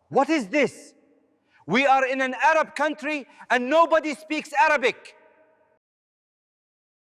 What is this? We are in an Arab country and nobody speaks Arabic.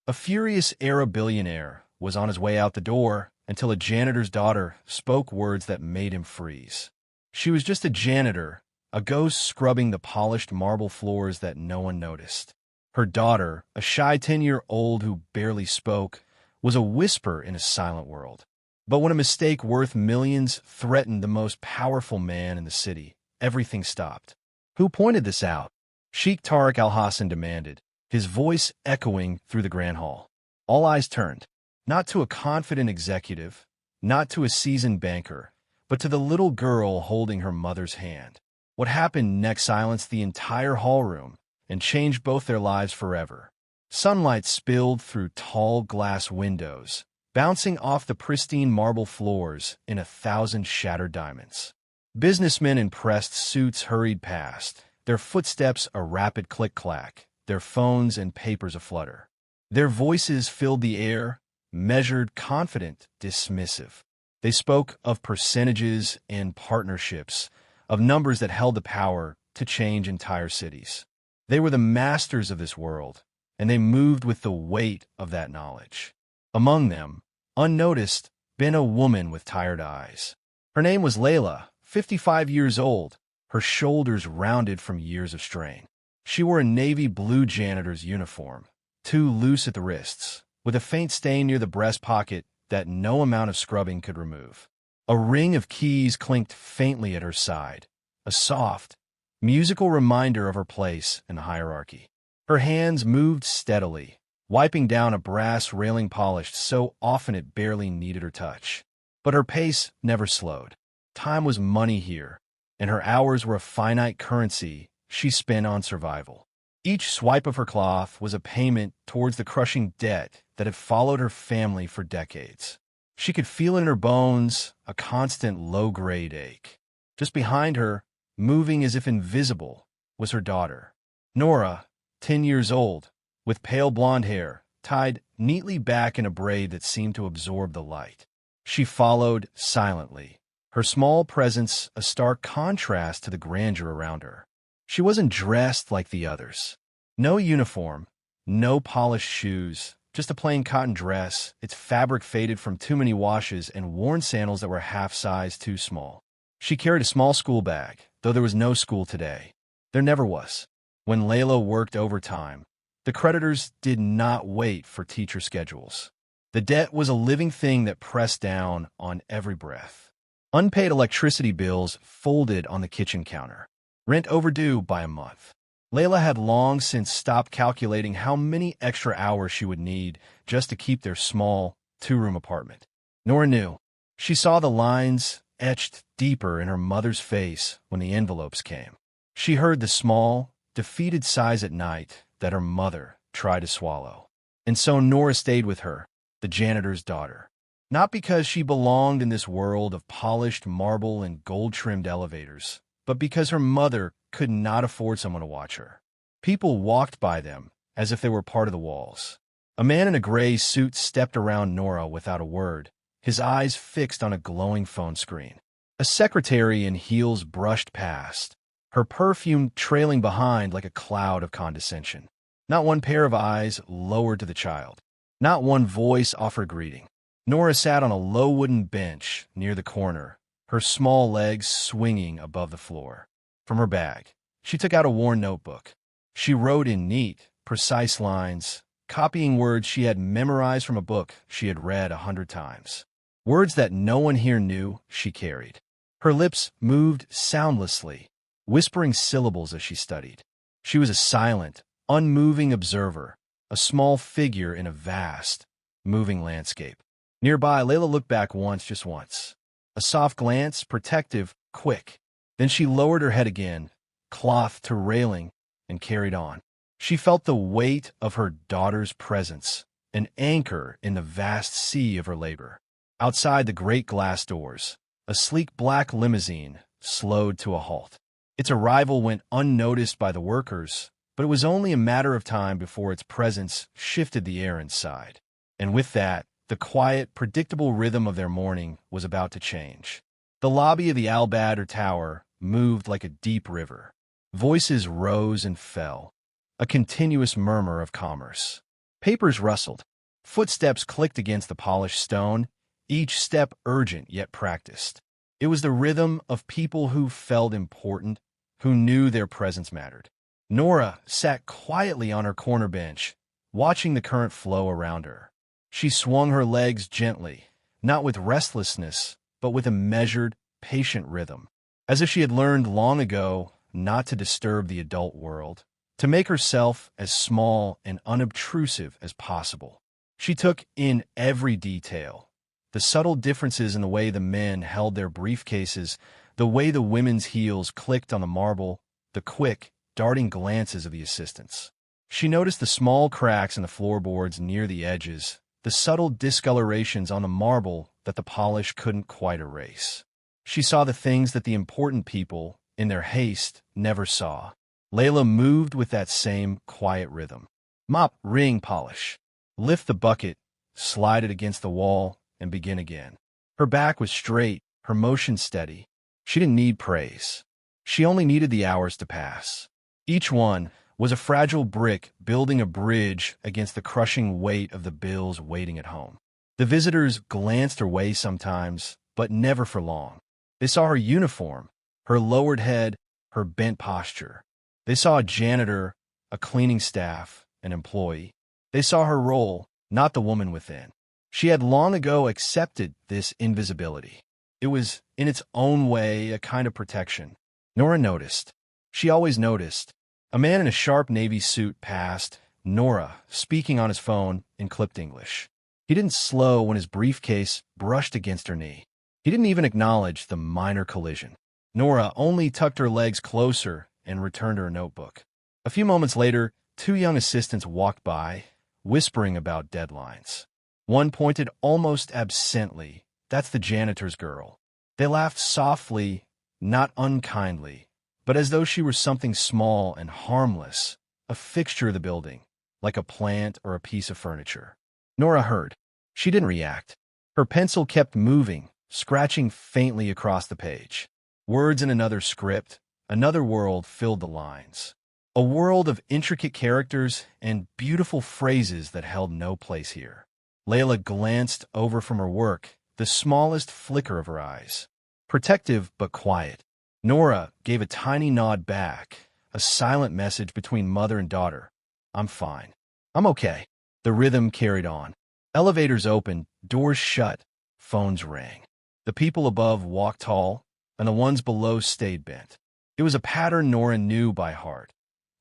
A furious Arab billionaire was on his way out the door until a janitor's daughter spoke words that made him freeze. She was just a janitor, a ghost scrubbing the polished marble floors that no one noticed. Her daughter, a shy 10-year-old who barely spoke, was a whisper in a silent world. But when a mistake worth millions threatened the most powerful man in the city, everything stopped. Who pointed this out? Sheikh Tariq Al-Hassan demanded, his voice echoing through the grand hall. All eyes turned, not to a confident executive, not to a seasoned banker, but to the little girl holding her mother's hand. What happened next silenced the entire hallroom and changed both their lives forever. Sunlight spilled through tall glass windows, bouncing off the pristine marble floors in 1,000 shattered diamonds. Businessmen in pressed suits hurried past, their footsteps a rapid click-clack, their phones and papers aflutter. Their voices filled the air, measured, confident, dismissive. They spoke of percentages and partnerships, of numbers that held the power to change entire cities. They were the masters of this world, and they moved with the weight of that knowledge. Among them, unnoticed, been a woman with tired eyes. Her name was Layla, 55 years old, her shoulders rounded from years of strain. She wore a navy blue janitor's uniform, too loose at the wrists, with a faint stain near the breast pocket that no amount of scrubbing could remove. A ring of keys clinked faintly at her side, a soft, musical reminder of her place in the hierarchy. Her hands moved steadily, wiping down a brass railing polished so often it barely needed her touch. But her pace never slowed. Time was money here, and her hours were a finite currency she spent on survival. Each swipe of her cloth was a payment towards the crushing debt that had followed her family for decades. She could feel in her bones a constant low-grade ache. Just behind her, moving as if invisible, was her daughter, Nora, 10 years old, with pale blonde hair, tied neatly back in a braid that seemed to absorb the light. She followed silently, her small presence a stark contrast to the grandeur around her. She wasn't dressed like the others. No uniform, no polished shoes, just a plain cotton dress, its fabric faded from too many washes and worn sandals that were half size too small. She carried a small school bag, though there was no school today. There never was. When Layla worked overtime, the creditors did not wait for teacher schedules. The debt was a living thing that pressed down on every breath. Unpaid electricity bills folded on the kitchen counter, rent overdue by a month. Layla had long since stopped calculating how many extra hours she would need just to keep their small, two-room apartment. Nora knew. She saw the lines etched deeper in her mother's face when the envelopes came. She heard the small, defeated sighs at night that her mother tried to swallow. And so Nora stayed with her, the janitor's daughter. Not because she belonged in this world of polished marble and gold-trimmed elevators, but because her mother could not afford someone to watch her. People walked by them as if they were part of the walls. A man in a gray suit stepped around Nora without a word, his eyes fixed on a glowing phone screen. A secretary in heels brushed past, her perfume trailing behind like a cloud of condescension. Not one pair of eyes lowered to the child. Not one voice offered greeting. Nora sat on a low wooden bench near the corner, her small legs swinging above the floor. From her bag, she took out a worn notebook. She wrote in neat, precise lines, copying words she had memorized from a book she had read 100 times. Words that no one here knew she carried. Her lips moved soundlessly, whispering syllables as she studied. She was a silent, unmoving observer, a small figure in a vast, moving landscape. Nearby, Layla looked back once, just once. A soft glance, protective, quick. Then she lowered her head again, cloth to railing, and carried on. She felt the weight of her daughter's presence, an anchor in the vast sea of her labor. Outside the great glass doors, a sleek black limousine slowed to a halt. Its arrival went unnoticed by the workers, but it was only a matter of time before its presence shifted the air inside. And with that, the quiet, predictable rhythm of their morning was about to change. The lobby of the Albadr Tower moved like a deep river. Voices rose and fell, a continuous murmur of commerce. Papers rustled. Footsteps clicked against the polished stone, each step urgent yet practiced. It was the rhythm of people who felt important, who knew their presence mattered. Nora sat quietly on her corner bench, watching the current flow around her. She swung her legs gently, not with restlessness, but with a measured, patient rhythm, as if she had learned long ago not to disturb the adult world, to make herself as small and unobtrusive as possible. She took in every detail, the subtle differences in the way the men held their briefcases, the way the women's heels clicked on the marble, the quick, darting glances of the assistants. She noticed the small cracks in the floorboards near the edges, the subtle discolorations on the marble that the polish couldn't quite erase. She saw the things that the important people, in their haste, never saw. Layla moved with that same quiet rhythm. Mop, ring, polish. Lift the bucket, slide it against the wall, and begin again. Her back was straight, her motion steady. She didn't need praise. She only needed the hours to pass. Each one was a fragile brick building a bridge against the crushing weight of the bills waiting at home. The visitors glanced her way sometimes, but never for long. They saw her uniform, her lowered head, her bent posture. They saw a janitor, a cleaning staff, an employee. They saw her role, not the woman within. She had long ago accepted this invisibility. It was, in its own way, a kind of protection. Nora noticed. She always noticed. A man in a sharp navy suit passed, Nora speaking on his phone in clipped English. He didn't slow when his briefcase brushed against her knee. He didn't even acknowledge the minor collision. Nora only tucked her legs closer and returned to her notebook. A few moments later, two young assistants walked by, whispering about deadlines. One pointed almost absently, "That's the janitor's girl." They laughed softly, not unkindly, but as though she were something small and harmless, a fixture of the building, like a plant or a piece of furniture. Nora heard. She didn't react. Her pencil kept moving, scratching faintly across the page. Words in another script, another world filled the lines. A world of intricate characters and beautiful phrases that held no place here. Layla glanced over from her work, the smallest flicker of her eyes. Protective but quiet. Nora gave a tiny nod back, a silent message between mother and daughter. "I'm fine. I'm okay." The rhythm carried on. Elevators opened, doors shut, phones rang. The people above walked tall, and the ones below stayed bent. It was a pattern Nora knew by heart.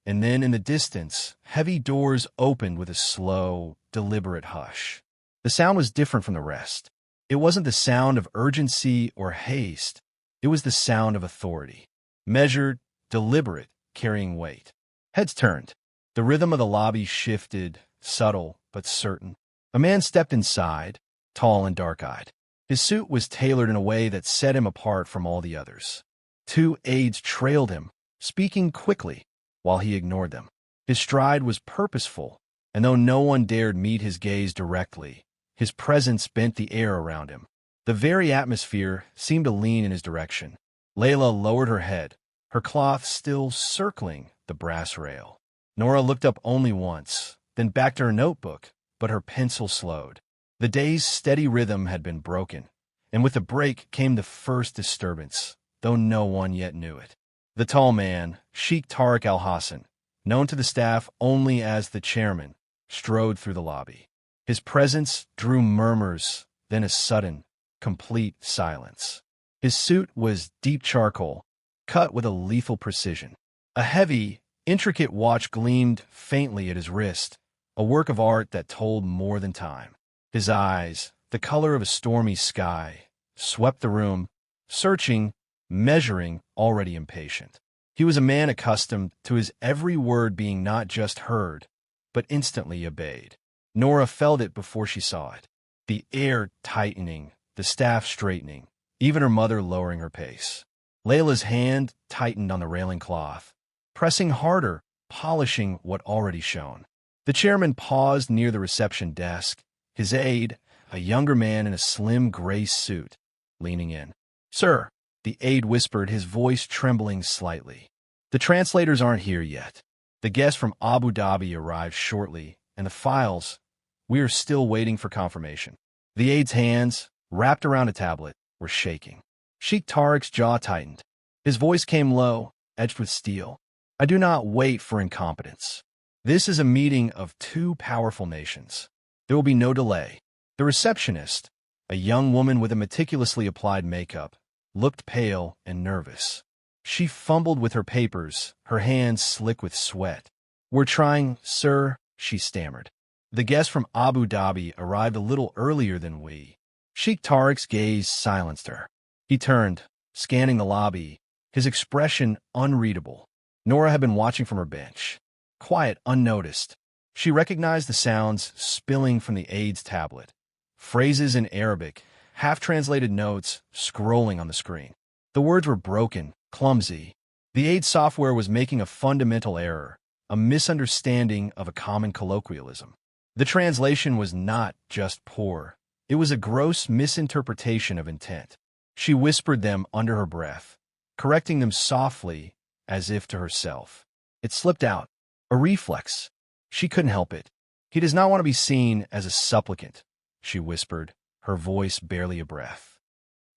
And then in the distance, heavy doors opened with a slow, deliberate hush. The sound was different from the rest. It wasn't the sound of urgency or haste. It was the sound of authority. Measured, deliberate, carrying weight. Heads turned. The rhythm of the lobby shifted, subtle but certain. A man stepped inside, tall and dark-eyed. His suit was tailored in a way that set him apart from all the others. Two aides trailed him, speaking quickly, while he ignored them. His stride was purposeful, and though no one dared meet his gaze directly, his presence bent the air around him. The very atmosphere seemed to lean in his direction. Layla lowered her head, her cloth still circling the brass rail. Nora looked up only once, then back to her notebook, but her pencil slowed. The day's steady rhythm had been broken, and with the break came the first disturbance, though no one yet knew it. The tall man, Sheikh Tariq al-Hassan, known to the staff only as the chairman, strode through the lobby. His presence drew murmurs, then a sudden, complete silence. His suit was deep charcoal, cut with a lethal precision. A heavy, intricate watch gleamed faintly at his wrist, a work of art that told more than time. His eyes, the color of a stormy sky, swept the room, searching, measuring, already impatient. He was a man accustomed to his every word being not just heard, but instantly obeyed. Nora felt it before she saw it. The air tightening, the staff straightening, even her mother lowering her pace. Layla's hand tightened on the railing cloth, pressing harder, polishing what already shone. The chairman paused near the reception desk, his aide, a younger man in a slim gray suit, leaning in. Sir, the aide whispered, his voice trembling slightly. The translators aren't here yet. The guest from Abu Dhabi arrived shortly, and the files, we are still waiting for confirmation. The aide's hands, wrapped around a tablet, were shaking. Sheikh Tariq's jaw tightened. His voice came low, edged with steel. I do not wait for incompetence. This is a meeting of two powerful nations. There will be no delay. The receptionist, a young woman with a meticulously applied makeup, looked pale and nervous. She fumbled with her papers, her hands slick with sweat. We're trying, sir, she stammered. The guest from Abu Dhabi arrived a little earlier than we. Sheikh Tariq's gaze silenced her. He turned, scanning the lobby, his expression unreadable. Nora had been watching from her bench, quiet, unnoticed. She recognized the sounds spilling from the aide's tablet. Phrases in Arabic, half-translated notes scrolling on the screen. The words were broken, clumsy. The aide's software was making a fundamental error, a misunderstanding of a common colloquialism. The translation was not just poor. It was a gross misinterpretation of intent. She whispered them under her breath, correcting them softly, as if to herself. It slipped out. A reflex. She couldn't help it. He does not want to be seen as a supplicant, she whispered, her voice barely a breath.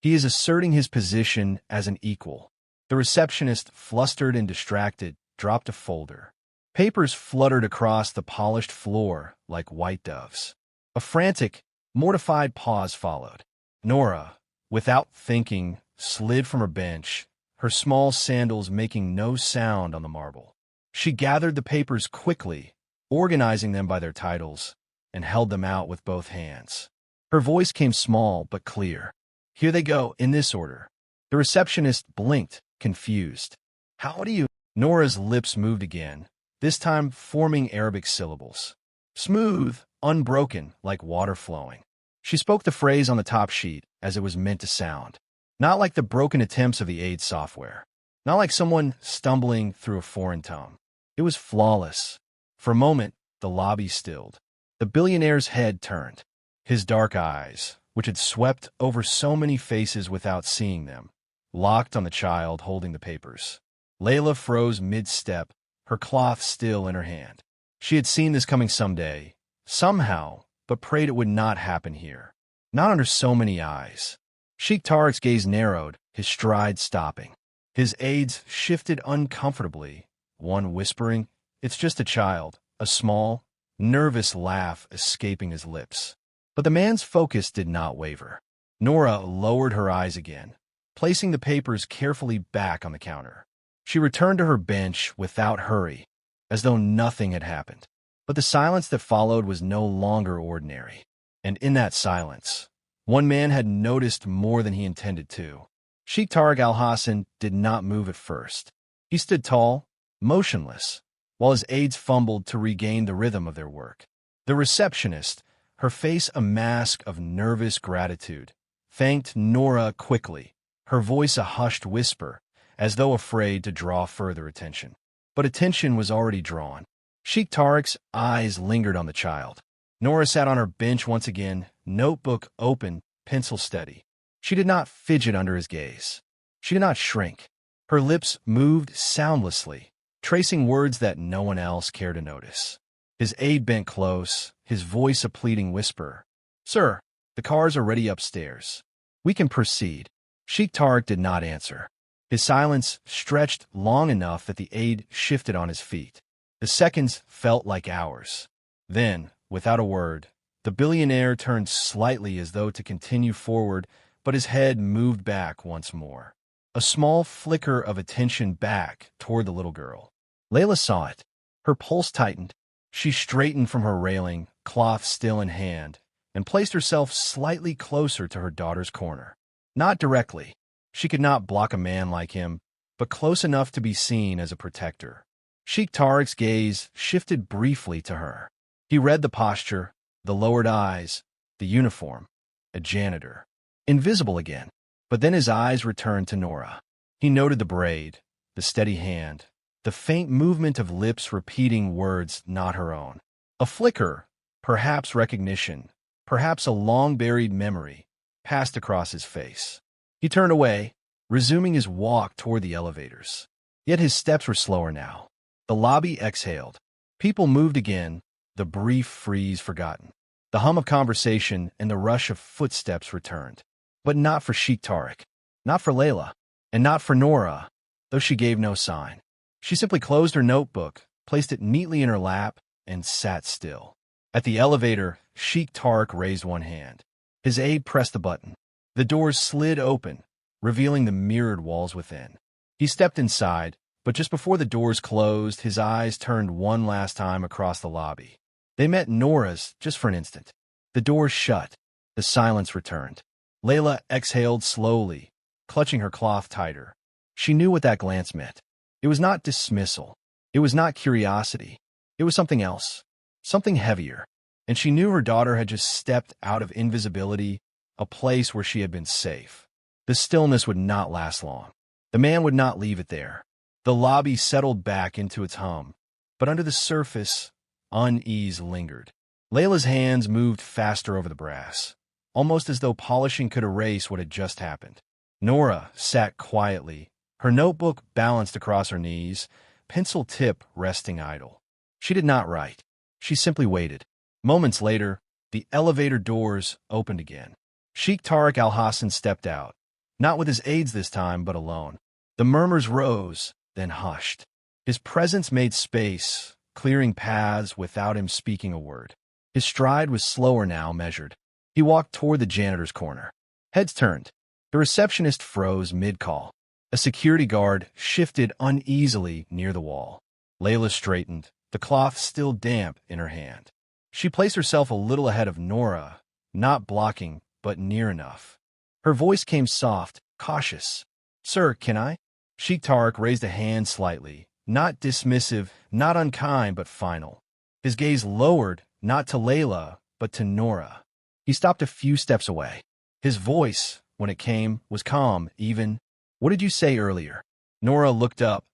He is asserting his position as an equal. The receptionist, flustered and distracted, dropped a folder. Papers fluttered across the polished floor like white doves. A frantic, mortified pause followed. Nora, without thinking, slid from her bench, her small sandals making no sound on the marble. She gathered the papers quickly, organizing them by their titles, and held them out with both hands. Her voice came small but clear. Here they go, in this order. The receptionist blinked, confused. How do you... Nora's lips moved again, this time forming Arabic syllables. Smooth, unbroken, like water flowing. She spoke the phrase on the top sheet as it was meant to sound. Not like the broken attempts of the aid software. Not like someone stumbling through a foreign tongue. It was flawless. For a moment, the lobby stilled. The billionaire's head turned. His dark eyes, which had swept over so many faces without seeing them, locked on the child holding the papers. Layla froze mid-step, her cloth still in her hand. She had seen this coming someday, somehow, but prayed it would not happen here. Not under so many eyes. Sheikh Tariq's gaze narrowed, his stride stopping. His aides shifted uncomfortably, one whispering, "It's just a child," a small, nervous laugh escaping his lips. But the man's focus did not waver. Nora lowered her eyes again, placing the papers carefully back on the counter. She returned to her bench without hurry, as though nothing had happened. But the silence that followed was no longer ordinary. And in that silence, one man had noticed more than he intended to. Sheikh Tariq al-Hassan did not move at first. He stood tall, motionless, while his aides fumbled to regain the rhythm of their work. The receptionist, her face a mask of nervous gratitude, thanked Nora quickly, her voice a hushed whisper, as though afraid to draw further attention. But attention was already drawn. Sheikh Tariq's eyes lingered on the child. Nora sat on her bench once again, notebook open, pencil steady. She did not fidget under his gaze. She did not shrink. Her lips moved soundlessly, tracing words that no one else cared to notice. His aide bent close, his voice a pleading whisper. "Sir, the cars are ready upstairs. We can proceed." Sheikh Tariq did not answer. His silence stretched long enough that the aide shifted on his feet. The seconds felt like hours. Then, without a word, the billionaire turned slightly as though to continue forward, but his head moved back once more. A small flicker of attention back toward the little girl. Layla saw it. Her pulse tightened. She straightened from her railing, cloth still in hand, and placed herself slightly closer to her daughter's corner. Not directly. She could not block a man like him, but close enough to be seen as a protector. Sheikh Tariq's gaze shifted briefly to her. He read the posture, the lowered eyes, the uniform. A janitor. Invisible again. But then his eyes returned to Nora. He noted the braid, the steady hand, the faint movement of lips repeating words not her own. A flicker, perhaps recognition, perhaps a long-buried memory, passed across his face. He turned away, resuming his walk toward the elevators. Yet his steps were slower now. The lobby exhaled. People moved again, the brief freeze forgotten. The hum of conversation and the rush of footsteps returned. But not for Sheikh Tariq, not for Layla, and not for Nora, though she gave no sign. She simply closed her notebook, placed it neatly in her lap, and sat still. At the elevator, Sheikh Tariq raised one hand. His aide pressed the button. The doors slid open, revealing the mirrored walls within. He stepped inside, but just before the doors closed, his eyes turned one last time across the lobby. They met Nora's just for an instant. The doors shut. The silence returned. Layla exhaled slowly, clutching her cloth tighter. She knew what that glance meant. It was not dismissal. It was not curiosity. It was something else, something heavier. And she knew her daughter had just stepped out of invisibility, a place where she had been safe. The stillness would not last long. The man would not leave it there. The lobby settled back into its hum, but under the surface, unease lingered. Layla's hands moved faster over the brass, almost as though polishing could erase what had just happened. Nora sat quietly, her notebook balanced across her knees, pencil tip resting idle. She did not write. She simply waited. Moments later, the elevator doors opened again. Sheikh Tariq Al-Hassan stepped out, not with his aides this time, but alone. The murmurs rose, then hushed. His presence made space, clearing paths without him speaking a word. His stride was slower now, measured. He walked toward the janitor's corner. Heads turned. The receptionist froze mid-call. A security guard shifted uneasily near the wall. Layla straightened, the cloth still damp in her hand. She placed herself a little ahead of Nora, not blocking, but near enough. Her voice came soft, cautious. "Sir, can I?" Sheikh Tariq raised a hand slightly, not dismissive, not unkind, but final. His gaze lowered, not to Layla, but to Nora. He stopped a few steps away. His voice, when it came, was calm, even. "What did you say earlier?" Nora looked up,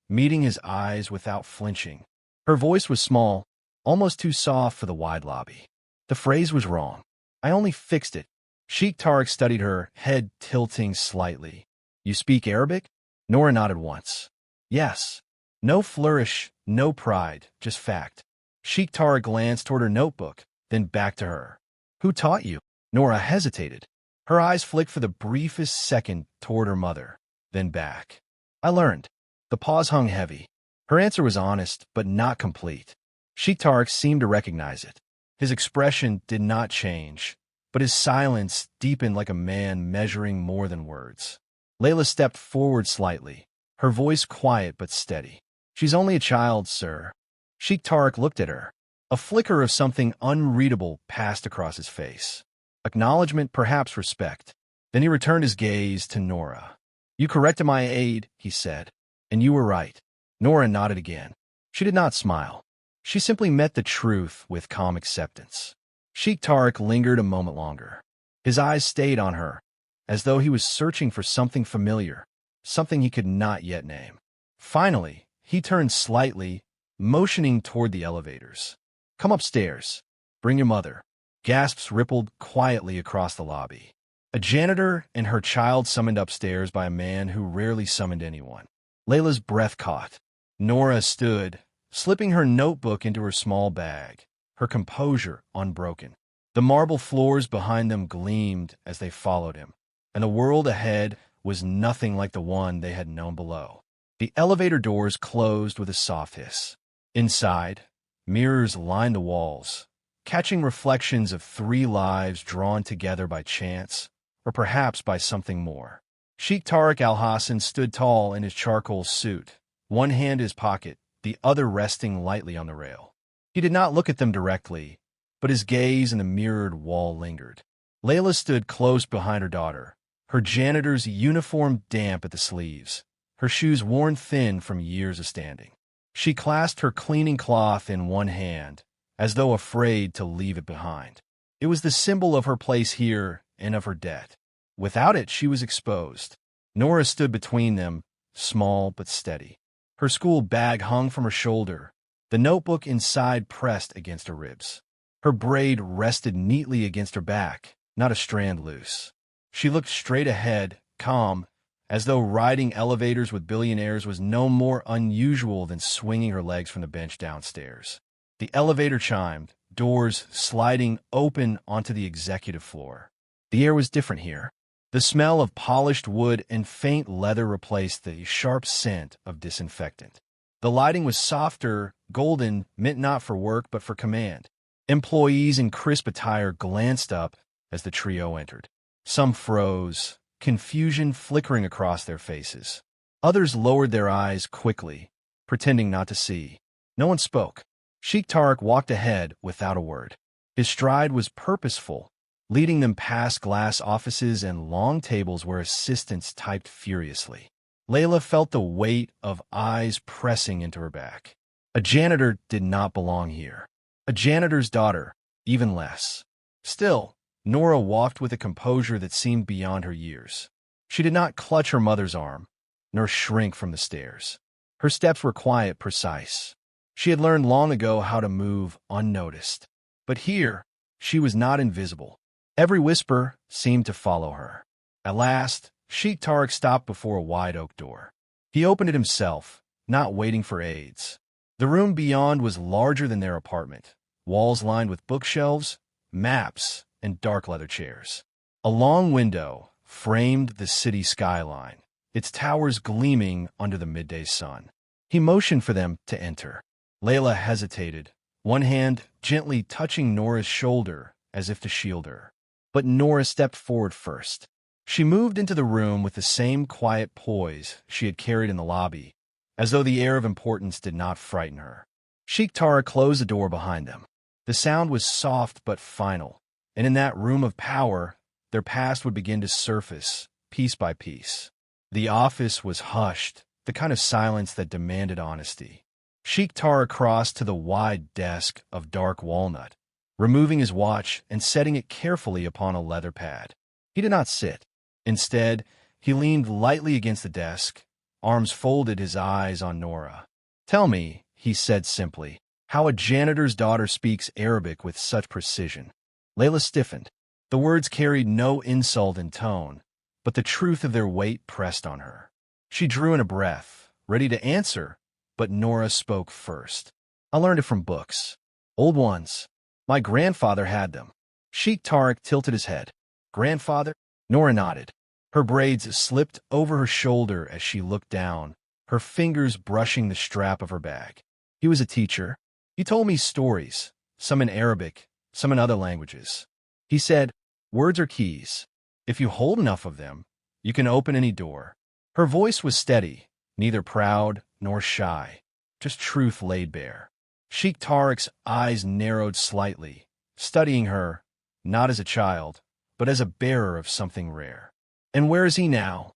meeting his eyes without flinching. Her voice was small, almost too soft for the wide lobby. "The phrase was wrong. I only fixed it." Sheikh Tariq studied her, head tilting slightly. "You speak Arabic?" Nora nodded once. "Yes." No flourish, no pride, just fact. Sheikh Tariq glanced toward her notebook, then back to her. "Who taught you?" Nora hesitated. Her eyes flicked for the briefest second toward her mother, then back. "I learned." The pause hung heavy. Her answer was honest, but not complete. Sheikh Tariq seemed to recognize it. His expression did not change, but his silence deepened like a man measuring more than words. Layla stepped forward slightly, her voice quiet but steady. "She's only a child, sir." Sheikh Tariq looked at her. A flicker of something unreadable passed across his face. Acknowledgement, perhaps respect. Then he returned his gaze to Nora. "You corrected my aide," he said, "and you were right." Nora nodded again. She did not smile. She simply met the truth with calm acceptance. Sheikh Tariq lingered a moment longer. His eyes stayed on her, as though he was searching for something familiar, something he could not yet name. Finally, he turned slightly, motioning toward the elevators. "Come upstairs. Bring your mother." Gasps rippled quietly across the lobby. A janitor and her child summoned upstairs by a man who rarely summoned anyone. Layla's breath caught. Nora stood, slipping her notebook into her small bag, her composure unbroken. The marble floors behind them gleamed as they followed him, and the world ahead was nothing like the one they had known below. The elevator doors closed with a soft hiss. Inside, mirrors lined the walls, catching reflections of 3 lives drawn together by chance, or perhaps by something more. Sheikh Tariq Al-Hassan stood tall in his charcoal suit, one hand in his pocket, the other resting lightly on the rail. He did not look at them directly, but his gaze in the mirrored wall lingered. Layla stood close behind her daughter, her janitor's uniform damp at the sleeves, her shoes worn thin from years of standing. She clasped her cleaning cloth in one hand, as though afraid to leave it behind. It was the symbol of her place here and of her debt. Without it, she was exposed. Nora stood between them, small but steady. Her school bag hung from her shoulder, the notebook inside pressed against her ribs. Her braid rested neatly against her back, not a strand loose. She looked straight ahead, calm, as though riding elevators with billionaires was no more unusual than swinging her legs from the bench downstairs. The elevator chimed, doors sliding open onto the executive floor. The air was different here. The smell of polished wood and faint leather replaced the sharp scent of disinfectant. The lighting was softer, golden, meant not for work but for command. Employees in crisp attire glanced up as the trio entered. Some froze, confusion flickering across their faces. Others lowered their eyes quickly, pretending not to see. No one spoke. Sheikh Tarek walked ahead without a word. His stride was purposeful, leading them past glass offices and long tables where assistants typed furiously. Layla felt the weight of eyes pressing into her back. A janitor did not belong here. A janitor's daughter, even less. Still, Nora walked with a composure that seemed beyond her years. She did not clutch her mother's arm, nor shrink from the stairs. Her steps were quiet, precise. She had learned long ago how to move unnoticed. But here, she was not invisible. Every whisper seemed to follow her. At last, Sheikh Tarek stopped before a wide oak door. He opened it himself, not waiting for aides. The room beyond was larger than their apartment, walls lined with bookshelves, maps, and dark leather chairs. A long window framed the city skyline, its towers gleaming under the midday sun. He motioned for them to enter. Layla hesitated, one hand gently touching Nora's shoulder as if to shield her. But Nora stepped forward first. She moved into the room with the same quiet poise she had carried in the lobby, as though the air of importance did not frighten her. Sheikh Tarek closed the door behind them. The sound was soft but final, and in that room of power, their past would begin to surface, piece by piece. The office was hushed, the kind of silence that demanded honesty. Sheikh Tarek crossed to the wide desk of dark walnut, removing his watch and setting it carefully upon a leather pad. He did not sit. Instead, he leaned lightly against the desk, arms folded, his eyes on Nora. "Tell me," he said simply, "how a janitor's daughter speaks Arabic with such precision." Layla stiffened. The words carried no insult in tone, but the truth of their weight pressed on her. She drew in a breath, ready to answer, but Nora spoke first. "I learned it from books. Old ones. My grandfather had them." Sheikh Tarek tilted his head. "Grandfather?" Nora nodded. Her braids slipped over her shoulder as she looked down, her fingers brushing the strap of her bag. "He was a teacher. He told me stories, some in Arabic, some in other languages. He said, words are keys. If you hold enough of them, you can open any door." Her voice was steady, neither proud nor shy, just truth laid bare. Sheikh Tarek's eyes narrowed slightly, studying her, not as a child, but as a bearer of something rare. "And where is he now?"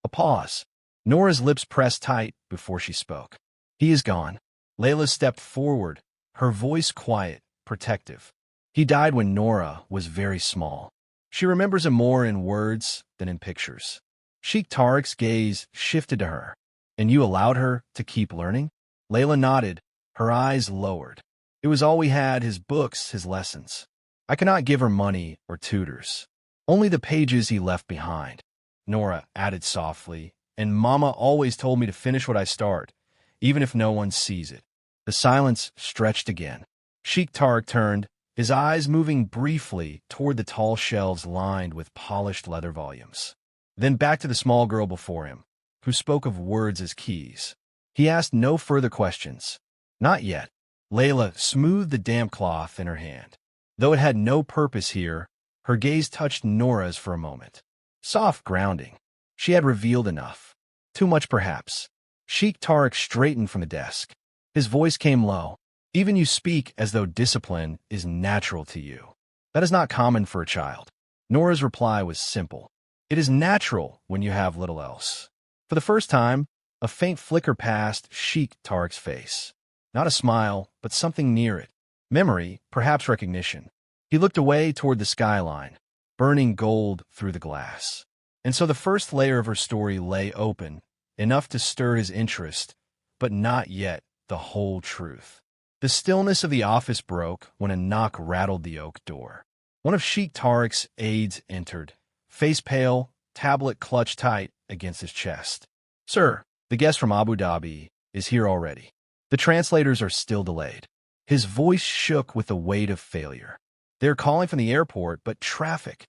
A pause. Nora's lips pressed tight before she spoke. "He is gone." Layla stepped forward, her voice quiet, protective. "He died when Nora was very small. She remembers him more in words than in pictures." Sheikh Tarek's gaze shifted to her. "And you allowed her to keep learning?" Layla nodded, her eyes lowered. "It was all we had, his books, his lessons. I cannot give her money or tutors. Only the pages he left behind." Nora added softly, "And Mama always told me to finish what I start, even if no one sees it." The silence stretched again. Sheikh Tarek turned, his eyes moving briefly toward the tall shelves lined with polished leather volumes. Then back to the small girl before him, who spoke of words as keys. He asked no further questions. "Not yet." Layla smoothed the damp cloth in her hand. Though it had no purpose here, her gaze touched Nora's for a moment. Soft grounding. She had revealed enough. Too much, perhaps. Sheikh Tarek straightened from the desk. His voice came low. "Even you speak as though discipline is natural to you. That is not common for a child." Nora's reply was simple. "It is natural when you have little else." For the first time, a faint flicker passed Sheikh Tarek's face. Not a smile, but something near it. Memory, perhaps recognition. He looked away toward the skyline, burning gold through the glass. And so the first layer of her story lay open, enough to stir his interest, but not yet the whole truth. The stillness of the office broke when a knock rattled the oak door. One of Sheikh Tarek's aides entered, face pale, tablet clutched tight against his chest. "Sir, the guest from Abu Dhabi is here already. The translators are still delayed." His voice shook with the weight of failure. "They're calling from the airport, but traffic."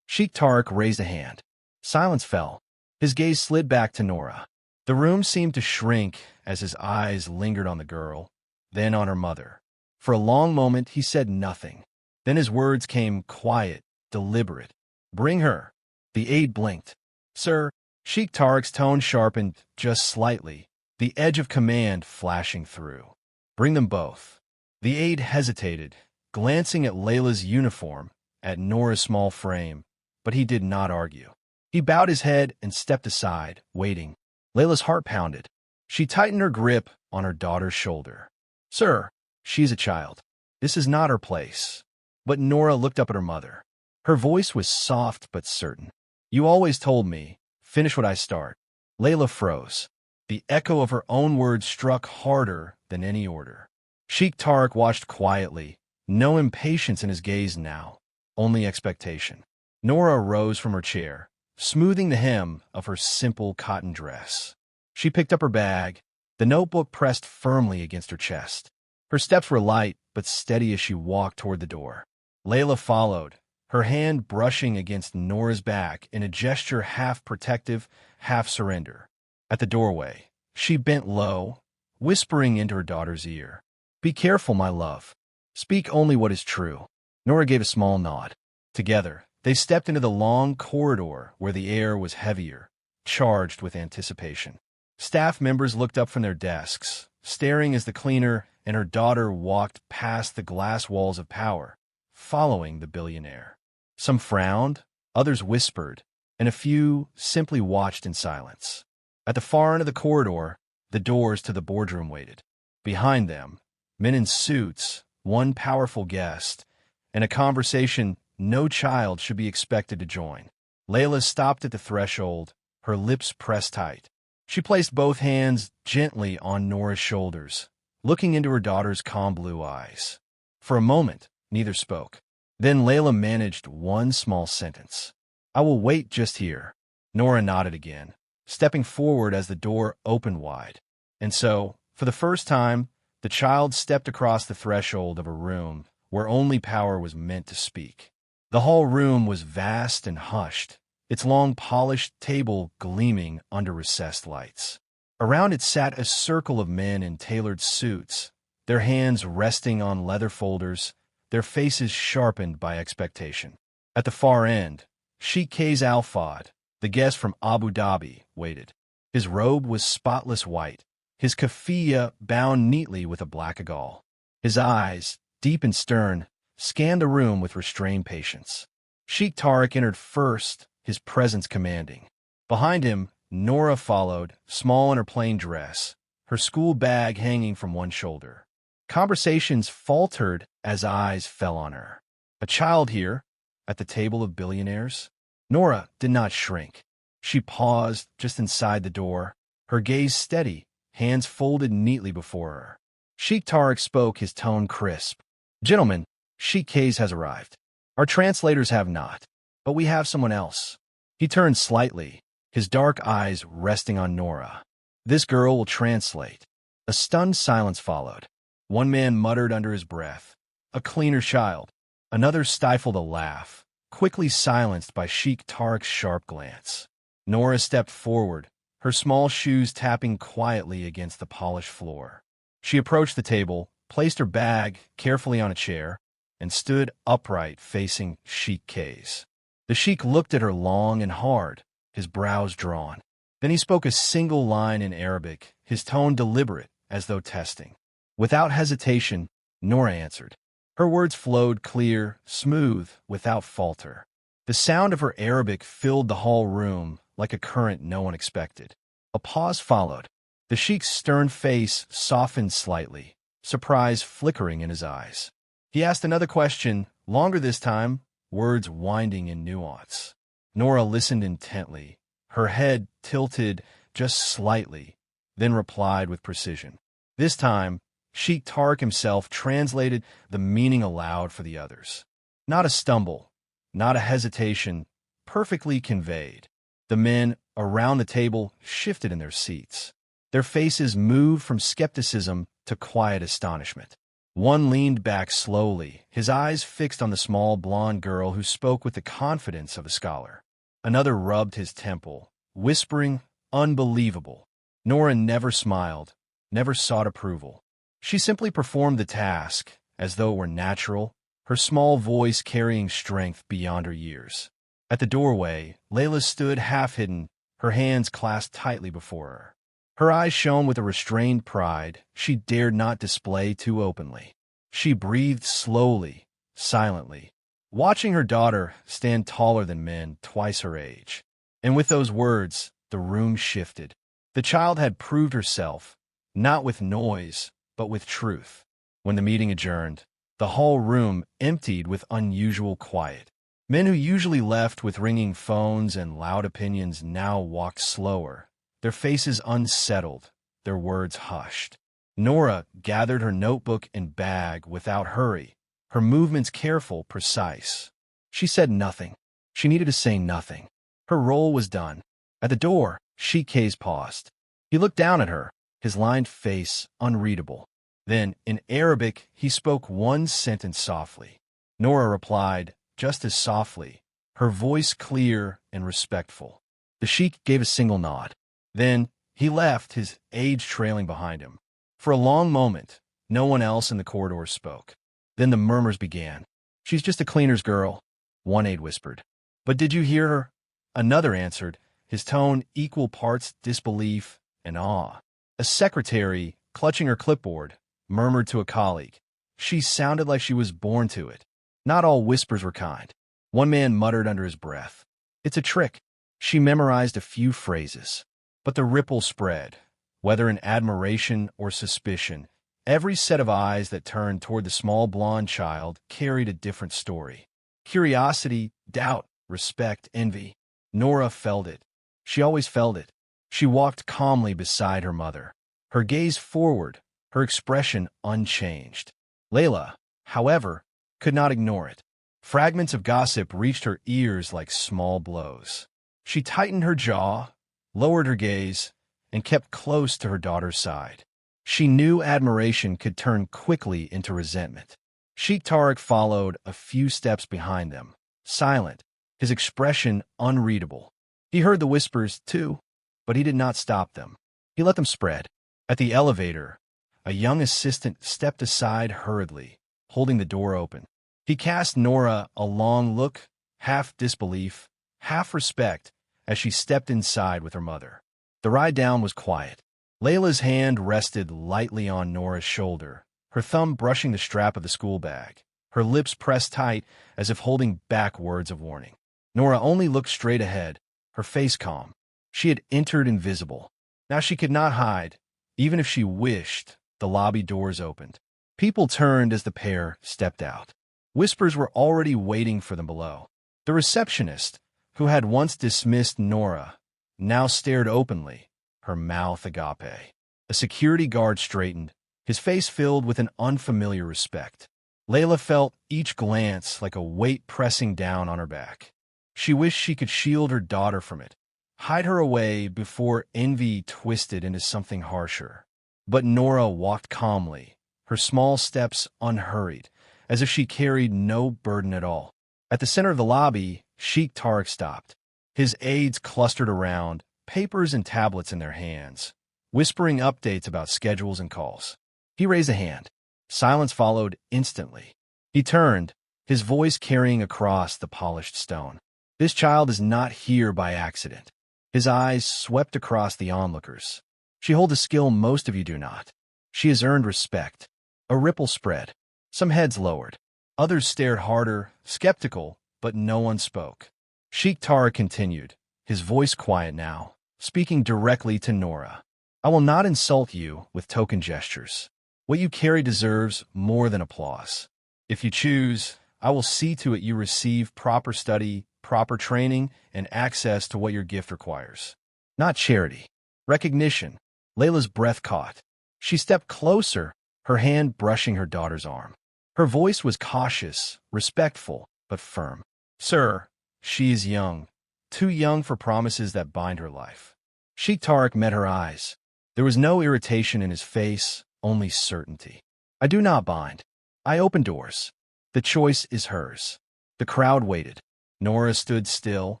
Sheikh Tarek raised a hand. Silence fell. His gaze slid back to Nora. The room seemed to shrink as his eyes lingered on the girl, then on her mother. For a long moment, he said nothing. Then his words came quiet, deliberate. "Bring her." The aide blinked. "Sir." Sheikh Tarek's tone sharpened just slightly, the edge of command flashing through. "Bring them both." The aide hesitated, glancing at Layla's uniform, at Nora's small frame, but he did not argue. He bowed his head and stepped aside, waiting. Layla's heart pounded. She tightened her grip on her daughter's shoulder. "Sir, she's a child. This is not her place." But Nora looked up at her mother. Her voice was soft but certain. "You always told me, finish what I start." Layla froze. The echo of her own words struck harder than any order. Sheikh Tarek watched quietly, no impatience in his gaze now, only expectation. Nora rose from her chair, smoothing the hem of her simple cotton dress. She picked up her bag, the notebook pressed firmly against her chest. Her steps were light but steady as she walked toward the door. Layla followed, her hand brushing against Nora's back in a gesture half protective, half surrender. At the doorway, she bent low, whispering into her daughter's ear, "Be careful, my love. Speak only what is true." Nora gave a small nod. Together, they stepped into the long corridor where the air was heavier, charged with anticipation. Staff members looked up from their desks, staring as the cleaner and her daughter walked past the glass walls of power, following the billionaire. Some frowned, others whispered, and a few simply watched in silence. At the far end of the corridor, the doors to the boardroom waited. Behind them, men in suits, one powerful guest, and a conversation no child should be expected to join. Layla stopped at the threshold, her lips pressed tight. She placed both hands gently on Nora's shoulders, looking into her daughter's calm blue eyes. For a moment, neither spoke. Then Layla managed one small sentence. "I will wait just here." Nora nodded again, stepping forward as the door opened wide. And so, for the first time, the child stepped across the threshold of a room where only power was meant to speak. The hall room was vast and hushed, its long polished table gleaming under recessed lights. Around it sat a circle of men in tailored suits, their hands resting on leather folders, their faces sharpened by expectation. At the far end, Sheikh Kays Al Fahd, the guest from Abu Dhabi, waited. His robe was spotless white, his keffiyeh bound neatly with a black agal. His eyes, deep and stern, scanned the room with restrained patience. Sheikh Tarek entered first, his presence commanding. Behind him, Nora followed, small in her plain dress, her school bag hanging from one shoulder. Conversations faltered as eyes fell on her. A child here, at the table of billionaires? Nora did not shrink. She paused just inside the door, her gaze steady, hands folded neatly before her. Sheikh Tarek spoke, his tone crisp. "Gentlemen, Sheikh Kays has arrived. Our translators have not, but we have someone else." He turned slightly, his dark eyes resting on Nora. "This girl will translate." A stunned silence followed. One man muttered under his breath, "A cleaner child." Another stifled a laugh, quickly silenced by Sheikh Tarek's sharp glance. Nora stepped forward, her small shoes tapping quietly against the polished floor. She approached the table, placed her bag carefully on a chair, and stood upright facing Sheikh Kays. The sheikh looked at her long and hard, his brows drawn. Then he spoke a single line in Arabic, his tone deliberate, as though testing. Without hesitation, Nora answered. Her words flowed clear, smooth, without falter. The sound of her Arabic filled the hall room like a current no one expected. A pause followed. The sheikh's stern face softened slightly, surprise flickering in his eyes. He asked another question, longer this time, words winding in nuance. Nora listened intently, her head tilted just slightly, then replied with precision. This time, Sheikh Tarek himself translated the meaning aloud for the others. Not a stumble, not a hesitation, perfectly conveyed. The men around the table shifted in their seats. Their faces moved from skepticism to quiet astonishment. One leaned back slowly, his eyes fixed on the small blonde girl who spoke with the confidence of a scholar. Another rubbed his temple, whispering, "Unbelievable." Nora never smiled, never sought approval. She simply performed the task, as though it were natural, her small voice carrying strength beyond her years. At the doorway, Layla stood half-hidden, her hands clasped tightly before her. Her eyes shone with a restrained pride she dared not display too openly. She breathed slowly, silently, watching her daughter stand taller than men twice her age. And with those words, the room shifted. The child had proved herself, not with noise, but with truth. When the meeting adjourned, the whole room emptied with unusual quiet. Men who usually left with ringing phones and loud opinions now walked slower, their faces unsettled, their words hushed. Nora gathered her notebook and bag without hurry, her movements careful, precise. She said nothing. She needed to say nothing. Her role was done. At the door, Sheikh Kayes paused. He looked down at her, his lined face unreadable. Then, in Arabic, he spoke one sentence softly. Nora replied, just as softly, her voice clear and respectful. The sheik gave a single nod. Then, he left, his age trailing behind him. For a long moment, no one else in the corridor spoke. Then the murmurs began. "She's just a cleaner's girl," one aide whispered. "But did you hear her?" Another answered, his tone equal parts disbelief and awe. A secretary, clutching her clipboard, murmured to a colleague. She sounded like she was born to it. Not all whispers were kind. One man muttered under his breath, "It's a trick." She memorized a few phrases. But the ripple spread. Whether in admiration or suspicion, every set of eyes that turned toward the small blonde child carried a different story. Curiosity, doubt, respect, envy. Nora felt it. She always felt it. She walked calmly beside her mother, her gaze forward, her expression unchanged. Layla, however, could not ignore it. Fragments of gossip reached her ears like small blows. She tightened her jaw, lowered her gaze, and kept close to her daughter's side. She knew admiration could turn quickly into resentment. Sheikh Tariq followed a few steps behind them, silent, his expression unreadable. He heard the whispers, too, but he did not stop them. He let them spread. At the elevator, a young assistant stepped aside hurriedly, holding the door open. He cast Nora a long look, half disbelief, half respect, as she stepped inside with her mother. The ride down was quiet. Layla's hand rested lightly on Nora's shoulder, her thumb brushing the strap of the school bag, her lips pressed tight as if holding back words of warning. Nora only looked straight ahead, her face calm. She had entered invisible. Now she could not hide. Even if she wished, the lobby doors opened. People turned as the pair stepped out. Whispers were already waiting for them below. The receptionist, who had once dismissed Nora, now stared openly, her mouth agape. A security guard straightened, his face filled with an unfamiliar respect. Layla felt each glance like a weight pressing down on her back. She wished she could shield her daughter from it, hide her away before envy twisted into something harsher. But Nora walked calmly, her small steps unhurried, as if she carried no burden at all. At the center of the lobby, Sheikh Tariq stopped. His aides clustered around, papers and tablets in their hands, whispering updates about schedules and calls. He raised a hand. Silence followed instantly. He turned, his voice carrying across the polished stone. "This child is not here by accident." His eyes swept across the onlookers. "She holds a skill most of you do not. She has earned respect." A ripple spread. Some heads lowered. Others stared harder, skeptical, but no one spoke. Sheikh Tariq continued, his voice quiet now, speaking directly to Nora. "I will not insult you with token gestures. What you carry deserves more than applause. If you choose, I will see to it you receive proper study, proper training, and access to what your gift requires. Not charity. Recognition." Layla's breath caught. She stepped closer, her hand brushing her daughter's arm. Her voice was cautious, respectful, but firm. "Sir, she is young, too young for promises that bind her life. Sheikh Tarek met her eyes. There was no irritation in his face, only certainty. I do not bind. I open doors. The choice is hers. The crowd waited. Nora stood still,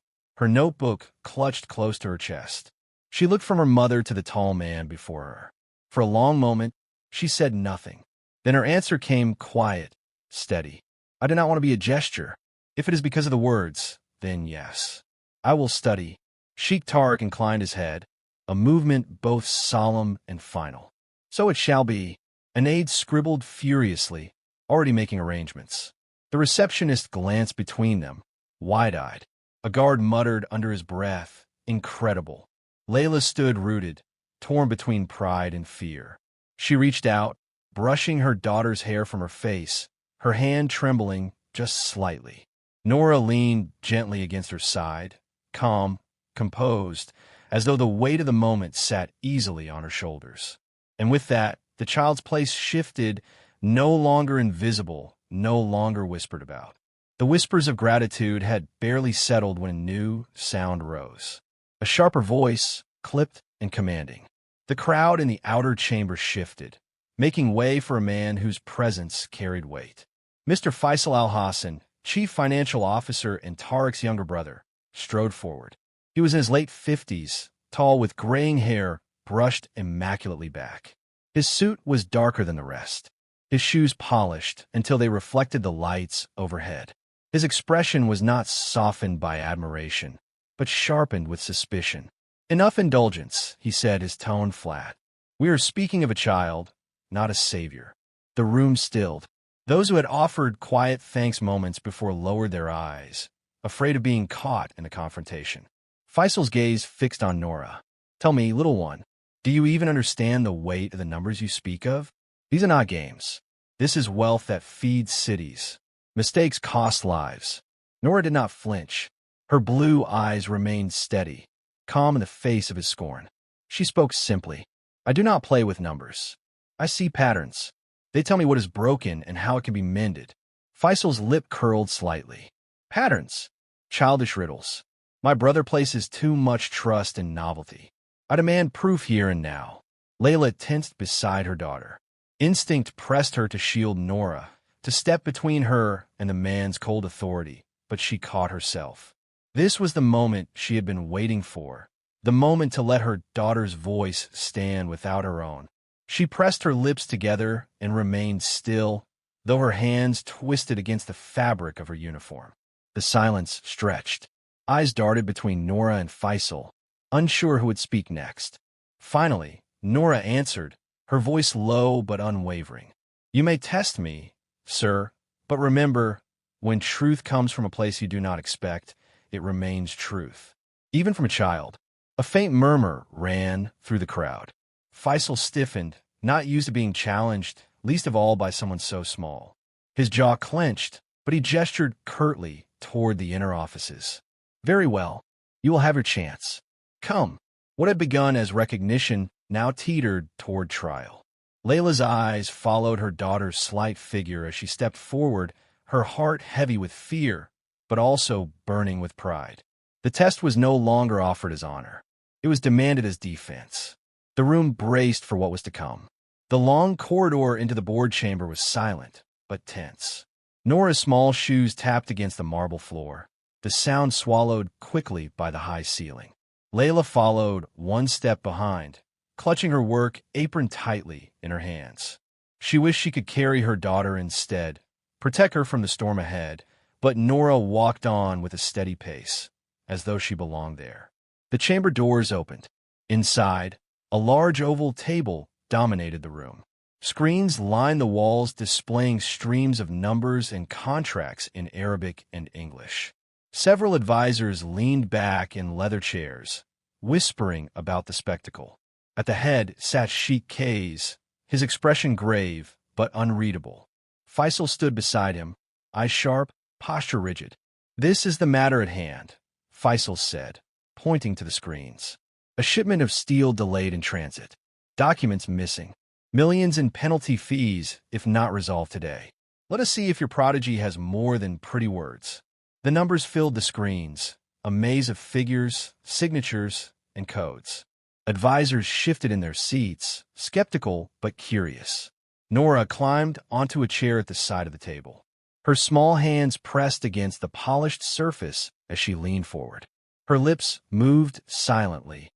her notebook clutched close to her chest. She looked from her mother to the tall man before her. For a long moment, she said nothing. Then her answer came quiet, steady. I do not want to be a gesture. If it is because of the words, then yes. I will study. Sheikh Tarek inclined his head, a movement both solemn and final. So it shall be. An aide scribbled furiously, already making arrangements. The receptionist glanced between them, wide-eyed. A guard muttered under his breath, incredible. Layla stood rooted, torn between pride and fear. She reached out, brushing her daughter's hair from her face, her hand trembling just slightly. Nora leaned gently against her side, calm, composed, as though the weight of the moment sat easily on her shoulders. And with that, the child's place shifted, no longer invisible, no longer whispered about. The whispers of gratitude had barely settled when a new sound rose. A sharper voice, clipped and commanding. The crowd in the outer chamber shifted, making way for a man whose presence carried weight. Mr. Faisal Al-Hassan, chief financial officer and Tarek's younger brother, strode forward. He was in his late 50s, tall with graying hair brushed immaculately back. His suit was darker than the rest, his shoes polished until they reflected the lights overhead. His expression was not softened by admiration, but sharpened with suspicion. Enough indulgence, he said, his tone flat. We are speaking of a child, not a savior. The room stilled. Those who had offered quiet thanks moments before lowered their eyes, afraid of being caught in a confrontation. Faisal's gaze fixed on Nora. Tell me, little one, do you even understand the weight of the numbers you speak of? These are not games. This is wealth that feeds cities. Mistakes cost lives. Nora did not flinch. Her blue eyes remained steady, calm in the face of his scorn. She spoke simply. I do not play with numbers. I see patterns. They tell me what is broken and how it can be mended. Faisal's lip curled slightly. Patterns. Childish riddles. My brother places too much trust in novelty. I demand proof here and now. Layla tensed beside her daughter. Instinct pressed her to shield Nora, to step between her and the man's cold authority, but she caught herself. This was the moment she had been waiting for, the moment to let her daughter's voice stand without her own. She pressed her lips together and remained still, though her hands twisted against the fabric of her uniform. The silence stretched. Eyes darted between Nora and Faisal, unsure who would speak next. Finally, Nora answered, her voice low but unwavering. You may test me, sir, but remember, when truth comes from a place you do not expect, it remains truth. Even from a child. A faint murmur ran through the crowd. Faisal stiffened, not used to being challenged, least of all by someone so small. His jaw clenched, but he gestured curtly toward the inner offices. Very well. You will have your chance. Come. What had begun as recognition now teetered toward trial. Layla's eyes followed her daughter's slight figure as she stepped forward, her heart heavy with fear, but also burning with pride. The test was no longer offered as honor. It was demanded as defense. The room braced for what was to come. The long corridor into the board chamber was silent, but tense. Nora's small shoes tapped against the marble floor, the sound swallowed quickly by the high ceiling. Layla followed, one step behind, clutching her work apron tightly in her hands. She wished she could carry her daughter instead, protect her from the storm ahead, but Nora walked on with a steady pace, as though she belonged there. The chamber doors opened. Inside, a large oval table dominated the room. Screens lined the walls displaying streams of numbers and contracts in Arabic and English. Several advisors leaned back in leather chairs, whispering about the spectacle. At the head sat Sheikh Kays, his expression grave but unreadable. Faisal stood beside him, eyes sharp, posture rigid. This is the matter at hand, Faisal said, pointing to the screens. A shipment of steel delayed in transit. Documents missing. Millions in penalty fees if not resolved today. Let us see if your prodigy has more than pretty words. The numbers filled the screens, a maze of figures, signatures, and codes. Advisors shifted in their seats, skeptical but curious. Nora climbed onto a chair at the side of the table. Her small hands pressed against the polished surface as she leaned forward. Her lips moved silently,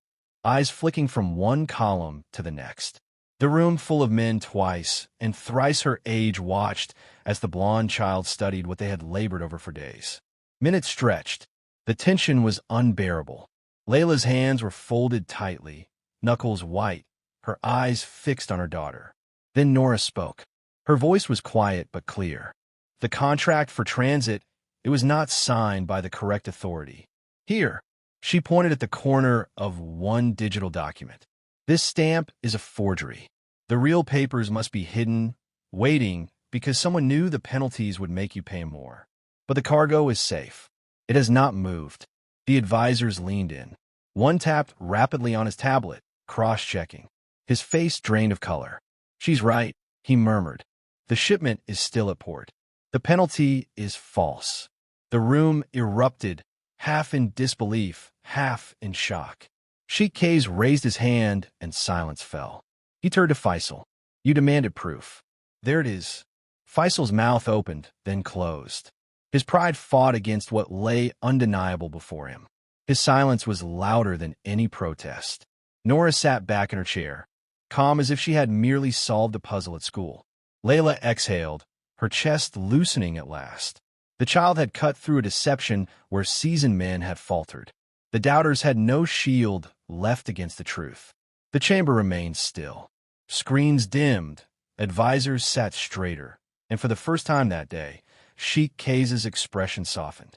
eyes flicking from one column to the next. The room full of men twice and thrice her age watched as the blonde child studied what they had labored over for days. Minutes stretched. The tension was unbearable. Layla's hands were folded tightly, knuckles white, her eyes fixed on her daughter. Then Nora spoke. Her voice was quiet but clear. The contract for transit, it was not signed by the correct authority. Here, she pointed at the corner of one digital document. This stamp is a forgery. The real papers must be hidden, waiting, because someone knew the penalties would make you pay more. But the cargo is safe. It has not moved. The advisors leaned in. One tapped rapidly on his tablet, cross-checking. His face drained of color. "She's right," he murmured. "The shipment is still at port. The penalty is false." The room erupted, half in disbelief, half in shock. Sheikh K's raised his hand and silence fell. He turned to Faisal. "You demanded proof. There it is." Faisal's mouth opened, then closed. His pride fought against what lay undeniable before him. His silence was louder than any protest. Nora sat back in her chair, calm as if she had merely solved a puzzle at school. Layla exhaled, her chest loosening at last. The child had cut through a deception where seasoned men had faltered. The doubters had no shield left against the truth. The chamber remained still. Screens dimmed, advisors sat straighter, and for the first time that day, Sheikh K's expression softened.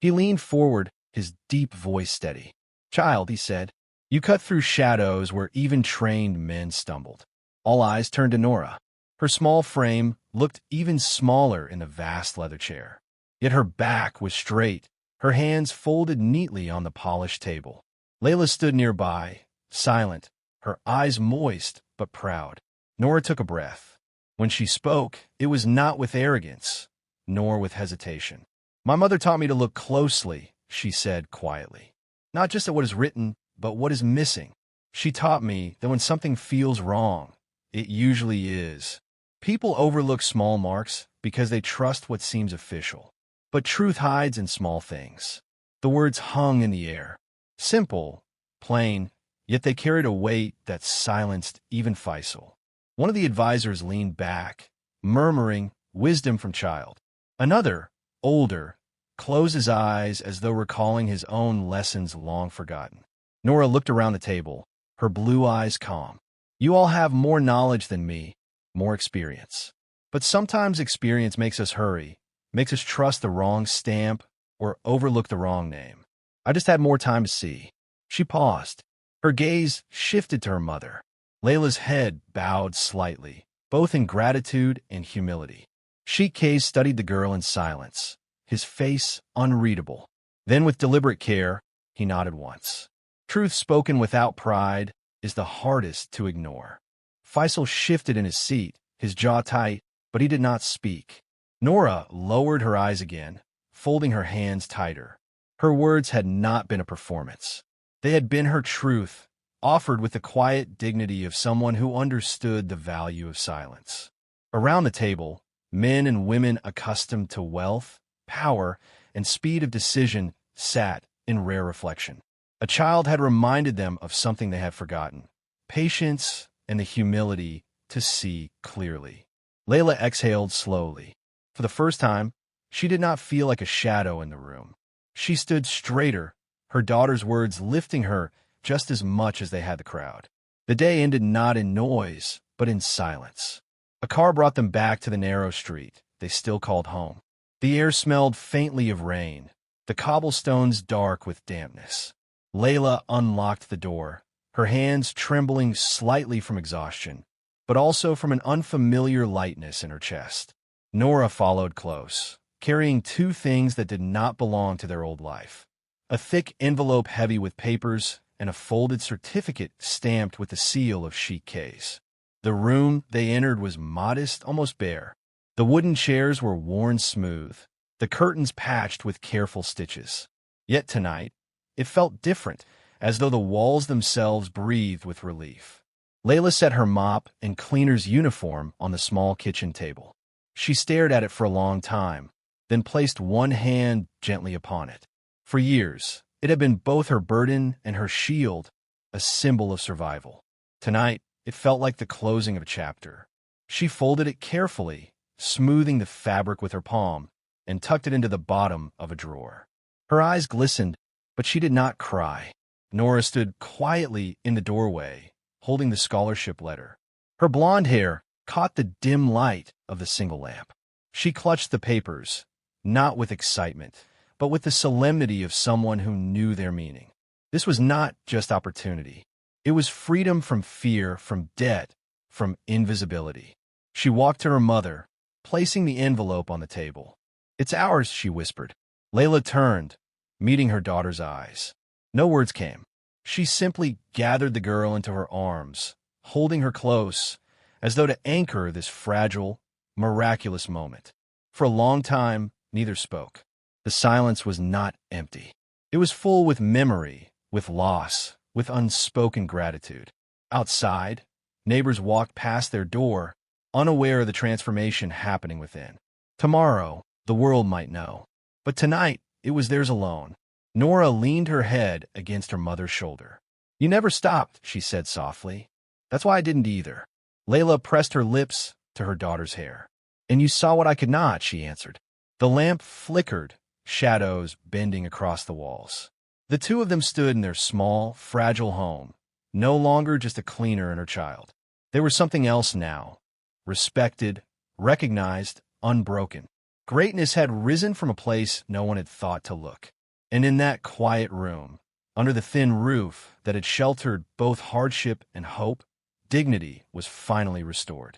He leaned forward, his deep voice steady. "Child," he said, "you cut through shadows where even trained men stumbled." All eyes turned to Nora. Her small frame looked even smaller in the vast leather chair. Yet her back was straight, her hands folded neatly on the polished table. Layla stood nearby, silent, her eyes moist but proud. Nora took a breath. When she spoke, it was not with arrogance, nor with hesitation. "My mother taught me to look closely," she said quietly. "Not just at what is written, but what is missing. She taught me that when something feels wrong, it usually is. People overlook small marks because they trust what seems official. But truth hides in small things." The words hung in the air. Simple, plain, yet they carried a weight that silenced even Faisal. One of the advisors leaned back, murmuring wisdom from child. Another, older, closed his eyes as though recalling his own lessons long forgotten. Nora looked around the table, her blue eyes calm. "You all have more knowledge than me, more experience. But sometimes experience makes us hurry, makes us trust the wrong stamp or overlook the wrong name. I just had more time to see." She paused. Her gaze shifted to her mother. Layla's head bowed slightly, both in gratitude and humility. Sheikh K studied the girl in silence, his face unreadable. Then with deliberate care, he nodded once. Truth spoken without pride is the hardest to ignore. Faisal shifted in his seat, his jaw tight, but he did not speak. Nora lowered her eyes again, folding her hands tighter. Her words had not been a performance. They had been her truth, offered with the quiet dignity of someone who understood the value of silence. Around the table, men and women accustomed to wealth, power, and speed of decision sat in rare reflection. A child had reminded them of something they had forgotten: patience and the humility to see clearly. Layla exhaled slowly. For the first time, she did not feel like a shadow in the room. She stood straighter, her daughter's words lifting her just as much as they had the crowd. The day ended not in noise, but in silence. A car brought them back to the narrow street they still called home. The air smelled faintly of rain, the cobblestones dark with dampness. Layla unlocked the door, her hands trembling slightly from exhaustion, but also from an unfamiliar lightness in her chest. Nora followed close, carrying two things that did not belong to their old life: a thick envelope heavy with papers and a folded certificate stamped with the seal of Sheikh K's. The room they entered was modest, almost bare. The wooden chairs were worn smooth, the curtains patched with careful stitches. Yet tonight, it felt different, as though the walls themselves breathed with relief. Layla set her mop and cleaner's uniform on the small kitchen table. She stared at it for a long time, then placed one hand gently upon it. For years, it had been both her burden and her shield, a symbol of survival. Tonight, it felt like the closing of a chapter. She folded it carefully, smoothing the fabric with her palm, and tucked it into the bottom of a drawer. Her eyes glistened, but she did not cry. Nora stood quietly in the doorway, holding the scholarship letter. Her blonde hair caught the dim light of the single lamp. She clutched the papers, not with excitement, but with the solemnity of someone who knew their meaning. This was not just opportunity. It was freedom from fear, from debt, from invisibility. She walked to her mother, placing the envelope on the table. "It's ours," she whispered. Layla turned, meeting her daughter's eyes. No words came. She simply gathered the girl into her arms, holding her close, as though to anchor this fragile, miraculous moment. For a long time, neither spoke. The silence was not empty. It was full with memory, with loss, with unspoken gratitude. Outside, neighbors walked past their door, unaware of the transformation happening within. Tomorrow, the world might know. But tonight, it was theirs alone. Nora leaned her head against her mother's shoulder. "You never stopped," she said softly. "That's why I didn't either." Layla pressed her lips to her daughter's hair. "And you saw what I could not," she answered. The lamp flickered, shadows bending across the walls. The two of them stood in their small, fragile home, no longer just a cleaner and her child. They were something else now, respected, recognized, unbroken. Greatness had risen from a place no one had thought to look. And in that quiet room, under the thin roof that had sheltered both hardship and hope, dignity was finally restored.